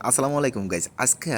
আসসালামু আলাইকুম গাইজ। আজকে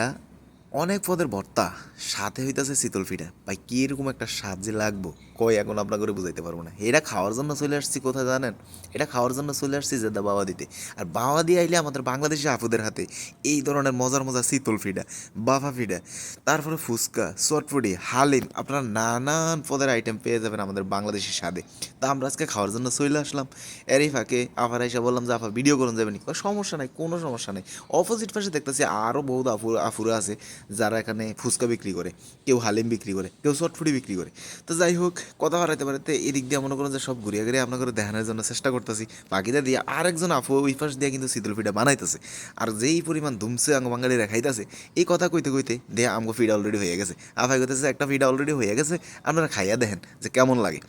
অনেক পদের ভর্তা সাথে হইতাছে শীতল পিঠা। ভাই কি এরকম একটা স্বাদ যে লাগবো কই এখন আপনার করে বুঝাইতে পারবো না। এটা খাওয়ার জন্য চলে আসছি কোথায় জানেন? এটা খাওয়ার জন্য চলে আসছি জেদ্দা বাবা দিতে। আর বাবা দিয়ে আইলে আমাদের বাংলাদেশি আপুদের হাতে এই ধরনের মজার মজার শীতল পিঠা, বাফা পিঠা, তারপরে ফুচকা, চটপটি, হালিম, আপনারা নানান পদের আইটেম পেয়ে যাবেন আমাদের বাংলাদেশের স্বাদে। তা আমরা আজকে খাওয়ার জন্য চলে আসলাম। এরই ফাঁকে আবার এসে বললাম যে আপা ভিডিও করুন যাবেনি, সমস্যা নাই, কোনো সমস্যা নাই। অপোজিট পাশে দেখতেছি আরও বহুত আফুরা আছে যারা এখানে ফুচকা বিক্রি করে, কেউ হালিম বিক্রি করে, কেউ চটফুটি বিক্রি করে। তো যাই হোক, কথা হারাইতে পারাতে এদিক দিয়ে মনে করেন যে সব ঘুরিয়ে ঘুরিয়ে আপনাদের দেখানোর জন্য চেষ্টা করতেছি। বাকিটা দিয়ে আরেকজন আপু ওই পাশ দিয়ে কিন্তু শীতল পিঠা বানাইতেছে। আর যেই পরিমাণ ধুমছে আঙ্গ বাঙালি রেখাইতেছে, এই কথা কইতে কইতে দিয়ে আমগো ফিডা অলরেডি হয়ে গেছে। আফাই কইতেছে একটা ফিডা অলরেডি হয়ে গেছে, আপনারা খাইয়া দেখেন যে কেমন লাগে।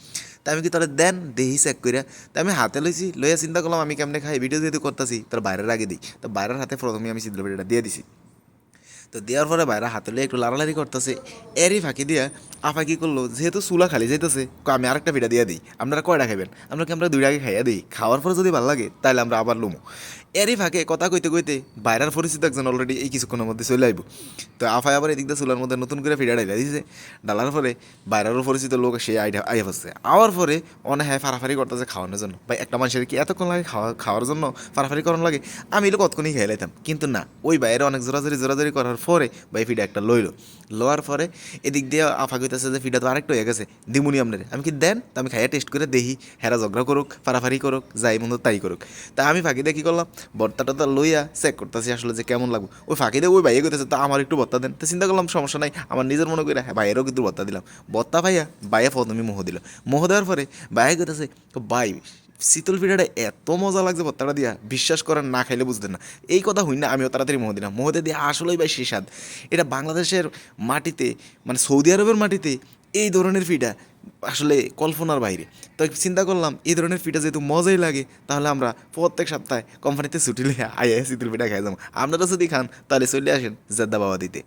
তা আমি কি তাহলে দেন দেহি চেক কইরা। তা আমি হাতে লইছি, লইয়া চিন্তা করলাম আমি কেমনে খাই, ভিডিও যেহেতু করতেছি তার বাইরের আগে দিই। তো বাইরের হাতে প্রথমে আমি শীতল পিঠাটা দিয়ে দিছি। তো দেওয়ার পরে বাইরে হাতে লিয়ে একটু লাড়ালাড়ি করতেছে। এরই ফাঁকি দিয়া আফা কি করলো, যেহেতু চুলা খালি যাইতেছে, আমি আরেকটা পিঠা দিয়ে দিই। আপনারা কয়টা খাইবেন? আমরা দুইটা আগে খাইয়া দিই, খাওয়ার পরে যদি ভালো লাগে তাহলে আমরা আবার লুমো। এরই ফাঁকে কথা কইতে কইতে বাইরের পরিচিত একজন অলরেডি এই কিছুক্ষণের মধ্যে চলে আইব। তো আফাই আবার এদিক দিয়ে চুলার মধ্যে নতুন করে পিঠা ডাইলা দিয়েছে। ডালার পরে বাইরেরও পরিচিত লোক সে আইয়া বসছে। আওয়ার পরে অনেক হ্যাঁ ফাড়াফাড়ি করতেছে খাওয়ানোর জন্য। ভাই একটা মানুষের কি এতক্ষণ লাগে খাওয়ার জন্য ফাড়াফাড়ি করানো লাগে? আমি এলো কতক্ষণই খেয়ে লাইতাম, কিন্তু না, ওই বাইরে অনেক জোরাজোরি করার পরে ভাই ফিডা একটা লইলো। লওয়ার পরে এদিক দিয়ে আফা কইতেছে যে ফিডা তো আরেকটা হয়ে গেছে, দিমুনি আপনার। আমি কি দেন? তা আমি খাইয়া টেস্ট করে দেখি, হেরা ঝগড়া করুক, ফাড়াফাড়ি করুক, যাই মন্দ তাই করুক। তা আমি ফাঁকি দিয়ে কী করলাম, ভর্তাটা তো লইয়া চেক করতেছি আসলে যে কেমন লাগবে। ওই ফাঁকি দিয়ে ওই ভাইয়া কইতেছে তা আমার একটু ভর্তা দেন। তো চিন্তা করলাম সমস্যা নাই, আমার নিজের মনে করে হ্যাঁ ভাইয়েরও কিন্তু ভর্তা দিলাম। ভর্তা ভাইয়া ভাইয়া প্রথমে মোহ দিল। মোহ দেওয়ার পরে ভাইয়া কইতেছে ভাই শীতল পিঠাটা এত মজা লাগছে ভর্তাটা দিয়া, বিশ্বাস করেন না খাইলে বুঝতেন না। এই কথা হই না, আমিও তাড়াতাড়ি মোহ দিলাম। মোহতে দিয়ে আসলেই ভাই সে স্বাদ। এটা বাংলাদেশের মাটিতে, মানে সৌদি আরবের মাটিতে এই ধরনের পিঠা আসলে কল্পনার বাইরে। তো চিন্তা করলাম এই ধরনের পিঠা যেহেতু মজাই লাগে, তাহলে আমরা প্রত্যেক সপ্তাহে কোম্পানিতে ছুটি লিয়ে আইয়া শীতল পিঠা খাই যাবো। আপনারা যদি খান তাহলে চলে আসেন জেদ্দা বাবা দিতে।